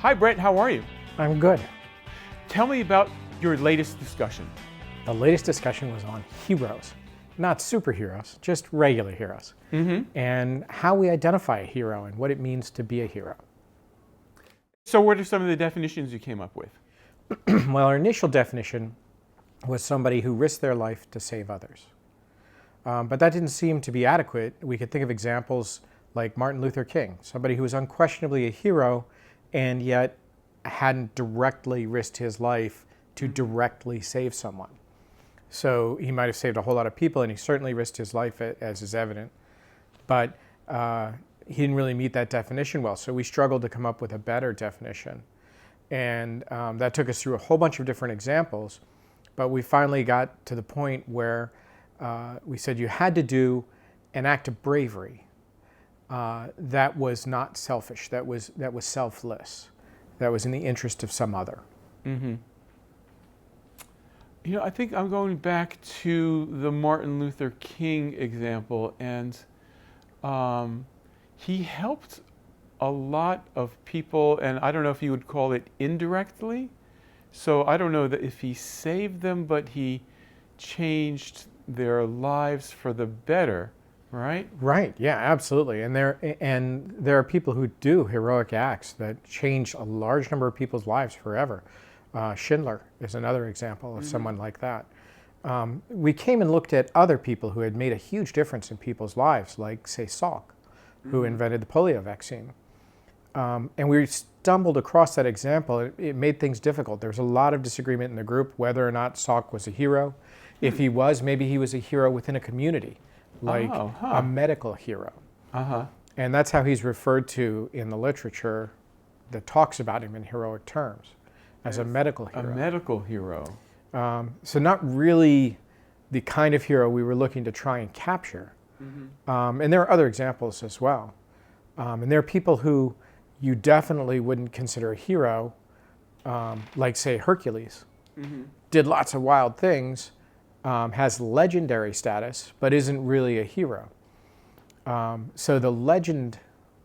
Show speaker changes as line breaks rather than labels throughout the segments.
Hi, Brett. How are you?
I'm good.
Tell me about your latest discussion.
The latest discussion was on heroes, not superheroes, just regular heroes, and how we identify a hero and what it means to be a hero.
So what are some of the definitions you came up with?
Well, our initial definition was somebody who risked their life to save others. But that didn't seem to be adequate. We could think of examples like Martin Luther King, somebody who was unquestionably a hero and yet hadn't directly risked his life to directly save someone. So he might have saved a whole lot of people, and he certainly risked his life, as is evident. But he didn't really meet that definition well, so we struggled to come up with a better definition. And that took us through a whole bunch of different examples, but we finally got to the point where we said you had to do an act of bravery that was not selfish, that was selfless, that was in the interest of some other.
You know, I think I'm going back to the Martin Luther King example, and he helped a lot of people, and I don't know if you would call it indirectly. So I don't know that if he saved them, but he changed their lives for the better, right?
Right, yeah, absolutely. And there are people who do heroic acts that change a large number of people's lives forever. Schindler is another example of someone like that. We came and looked at other people who had made a huge difference in people's lives, like, say, Salk, who invented the polio vaccine. And we stumbled across that example. It made things difficult. There was a lot of disagreement in the group whether or not Salk was a hero. If he was, maybe he was a hero within a community, like a medical hero. And that's how he's referred to in the literature that talks about him in heroic terms, as a medical hero.
A medical hero.
So not really the kind of hero we were looking to try and capture. And there are other examples as well. And there are people who you definitely wouldn't consider a hero, like, say, Hercules. Did lots of wild things, has legendary status, but isn't really a hero. So the legend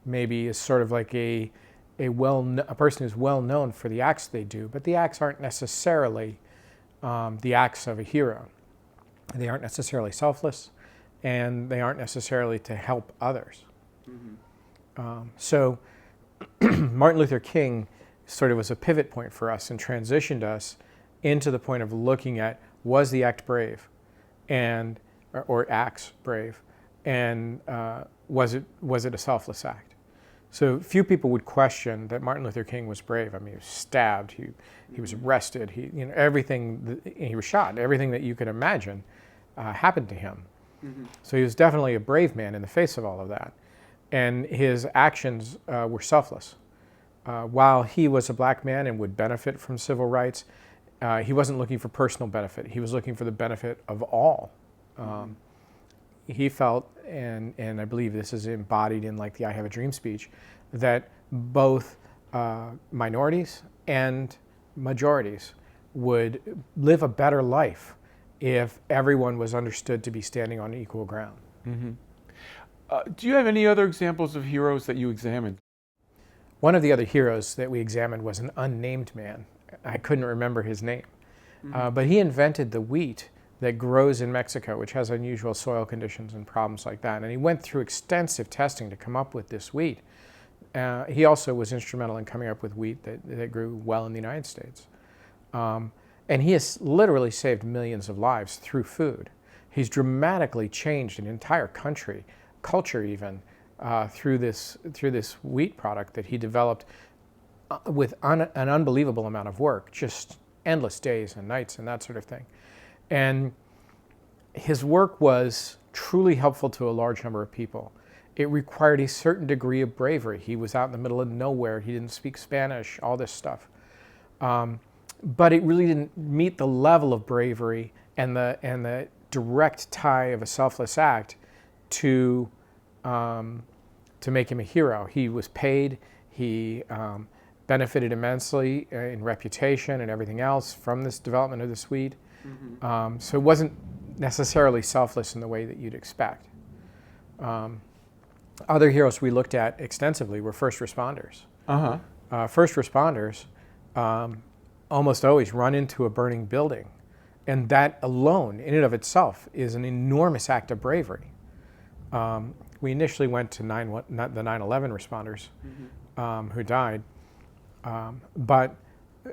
maybe is sort of like a person who's well known for the acts they do, but the acts aren't necessarily the acts of a hero. They aren't necessarily selfless, and they aren't necessarily to help others. So Martin Luther King sort of was a pivot point for us and transitioned us into the point of looking at, was the act brave, or acts brave, and was it a selfless act? So few people would question that Martin Luther King was brave. I mean, he was stabbed, he was arrested, he was shot. Everything that you could imagine happened to him. So he was definitely a brave man in the face of all of that. And his actions were selfless. While he was a black man and would benefit from civil rights, he wasn't looking for personal benefit. He was looking for the benefit of all. He felt, and I believe this is embodied in, like, the I Have a Dream speech, that both minorities and majorities would live a better life if everyone was understood to be standing on equal ground.
Do you have any other examples of heroes that you examined?
One of the other heroes that we examined was an unnamed man. I couldn't remember his name. But he invented the wheat that grows in Mexico, which has unusual soil conditions and problems like that. And he went through extensive testing to come up with this wheat. He also was instrumental in coming up with wheat that grew well in the United States. And he has literally saved millions of lives through food. He's dramatically changed an entire culture even, through this wheat product that he developed with an unbelievable amount of work, just endless days and nights and that sort of thing. And his work was truly helpful to a large number of people. It required a certain degree of bravery. He was out in the middle of nowhere. He didn't speak Spanish, all this stuff. But it really didn't meet the level of bravery and the direct tie of a selfless act to make him a hero. He was paid. He benefited immensely in reputation and everything else from this development of the wheat. So it wasn't necessarily selfless in the way that you'd expect. Other heroes we looked at extensively were first responders. first responders almost always run into a burning building. And that alone, in and of itself, is an enormous act of bravery. We initially went to the 9/11 responders who died. But,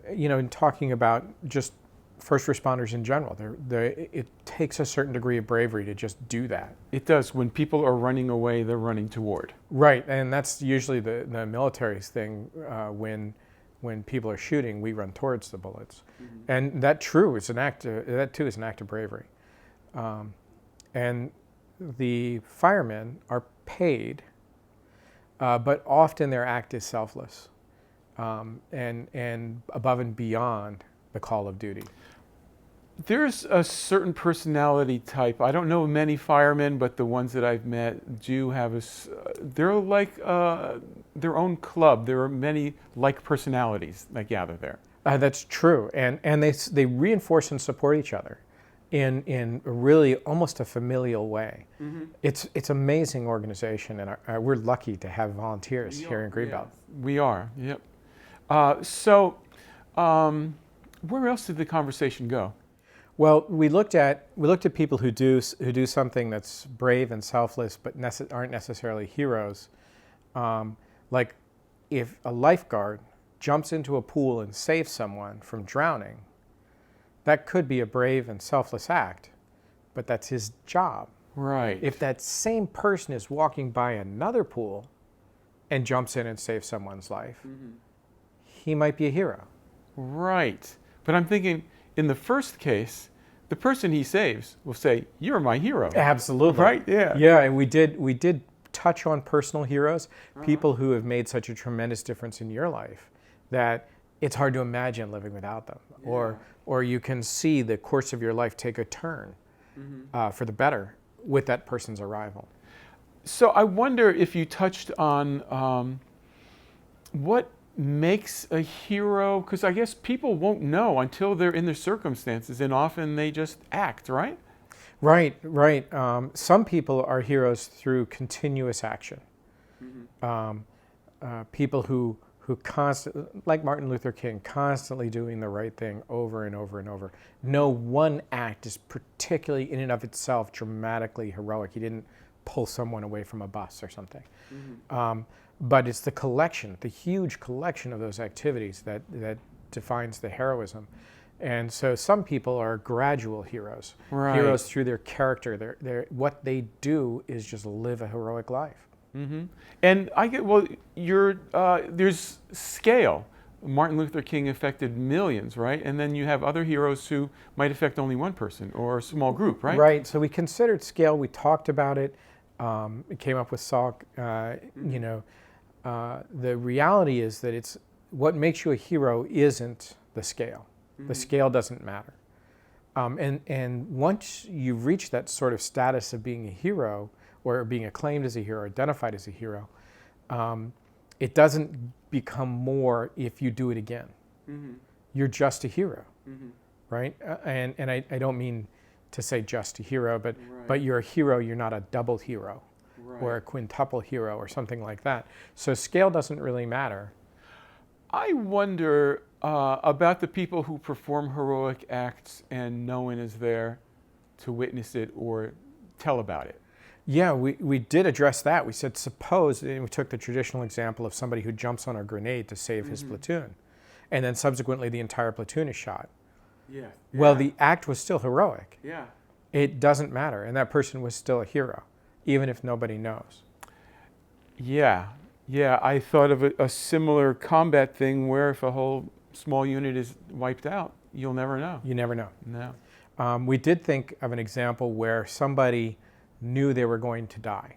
in talking about just first responders in general, it takes a certain degree of bravery to just do that.
It does. When people are running away, they're running toward.
Right, and that's usually the military's thing. When people are shooting, we run towards the bullets, and that too is an act of bravery. And the firemen are paid, but often their act is selfless, and above and beyond the call of duty.
There's a certain personality type. I don't know many firemen, but the ones that I've met do have they're like their own club. There are many like personalities that gather there.
That's true, and they reinforce and support each other in a really almost a familial way. It's amazing organization, and we're lucky to have volunteers here in Greenbelt.
Yeah, we are. Yep. Where else did the conversation go?
Well, we looked at people who do something that's brave and selfless, but aren't necessarily heroes. Like if a lifeguard jumps into a pool and saves someone from drowning, that could be a brave and selfless act, but that's his job.
Right.
If that same person is walking by another pool and jumps in and saves someone's life, he might be a hero.
Right. But I'm thinking, in the first case, the person he saves will say, "You're my hero."
Absolutely.
Right? Yeah.
Yeah, and we did touch on personal heroes, people who have made such a tremendous difference in your life that it's hard to imagine living without them.
Yeah.
Or you can see the course of your life take a turn for the better with that person's arrival.
So I wonder if you touched on what makes a hero, because I guess people won't know until they're in their circumstances, and often they just act, right?
Right. Some people are heroes through continuous action. People who constantly, like Martin Luther King, constantly doing the right thing over and over and over. No one act is particularly in and of itself dramatically heroic. He didn't pull someone away from a bus or something. But it's the collection, the huge collection of those activities that defines the heroism. And so some people are gradual heroes.
Right.
Heroes through their character. What they do is just live a heroic life.
And there's scale. Martin Luther King affected millions, right? And then you have other heroes who might affect only one person or a small group, right?
Right. So we considered scale. We talked about it. It came up with Salk. The reality is that it's what makes you a hero isn't the scale. The scale doesn't matter. And once you reach that sort of status of being a hero or being acclaimed as a hero, identified as a hero, it doesn't become more if you do it again. You're just a hero, right? And I don't mean to say just a hero, but you're a hero. You're not a double hero or a quintuple hero or something like that. So scale doesn't really matter.
I wonder about the people who perform heroic acts and no one is there to witness it or tell about it.
Yeah, we did address that. We said, suppose, and we took the traditional example of somebody who jumps on a grenade to save his platoon, and then subsequently the entire platoon is shot.
Yeah.
Well, the act was still heroic.
Yeah.
It doesn't matter, and that person was still a hero, even if nobody knows.
Yeah. I thought of a similar combat thing where if a whole small unit is wiped out, you'll never know.
You never know.
No.
We did think of an example where somebody knew they were going to die.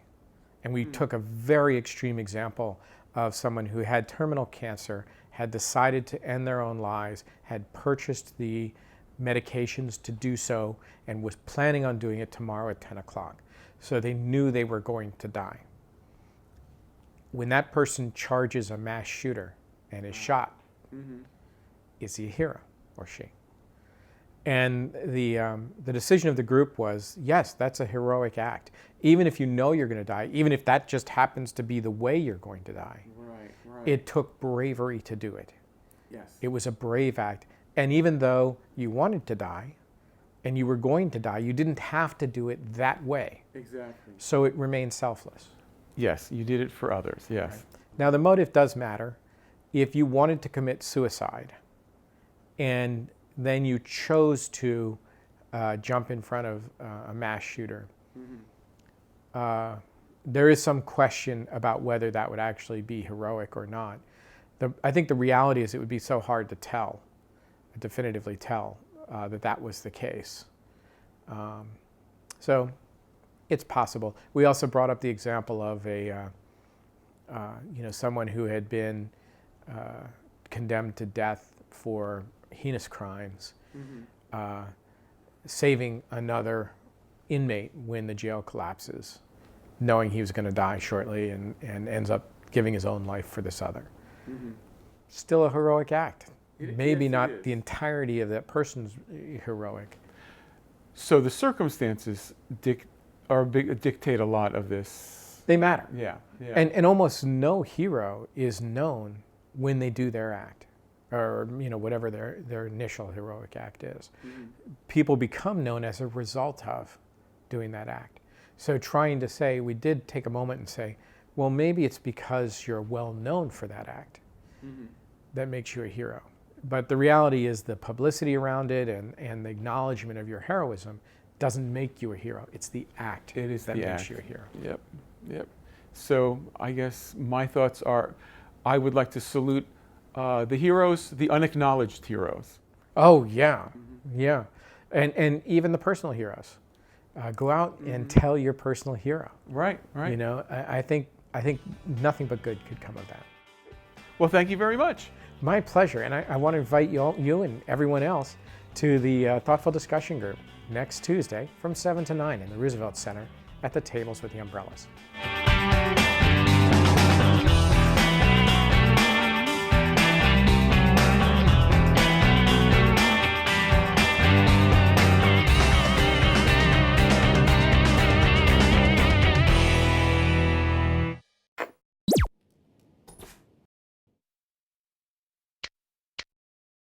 And we took a very extreme example of someone who had terminal cancer, had decided to end their own lives, had purchased the medications to do so, and was planning on doing it tomorrow at 10 o'clock. So they knew they were going to die. When that person charges a mass shooter and is shot, is he a hero or she? And the decision of the group was, yes, that's a heroic act. Even if you know you're going to die, even if that just happens to be the way you're going to die,
right.
It took bravery to do it.
Yes.
It was a brave act. And even though you wanted to die and you were going to die, you didn't have to do it that way.
Exactly.
So it remained selfless.
Yes, you did it for others, yes.
Right. Now, the motive does matter. If you wanted to commit suicide and then you chose to jump in front of a mass shooter, there is some question about whether that would actually be heroic or not. I think the reality is it would be so hard to tell, definitively tell, that was the case. So it's possible. We also brought up the example of someone who had been condemned to death for heinous crimes, saving another inmate when the jail collapses, knowing he was going to die shortly, and ends up giving his own life for this other. Still a heroic act. Maybe not the entirety of that person's heroic.
So the circumstances dictate a lot of this.
They matter.
Yeah.
And almost no hero is known when they do their act, or whatever their initial heroic act is. People become known as a result of doing that act. So trying to say, we did take a moment and say, well, maybe it's because you're well known for that act that makes you a hero. But the reality is the publicity around it and the acknowledgement of your heroism doesn't make you a hero. It's the act that makes you a hero.
Yep. So I guess my thoughts are, I would like to salute the heroes, the unacknowledged heroes.
Oh, yeah. Yeah. And even the personal heroes. Go out and tell your personal hero.
Right.
I think nothing but good could come of that.
Well, thank you very much.
My pleasure. And I want to invite you and everyone else to the Thoughtful Discussion Group next Tuesday from 7 to 9 in the Roosevelt Center at the tables with the umbrellas.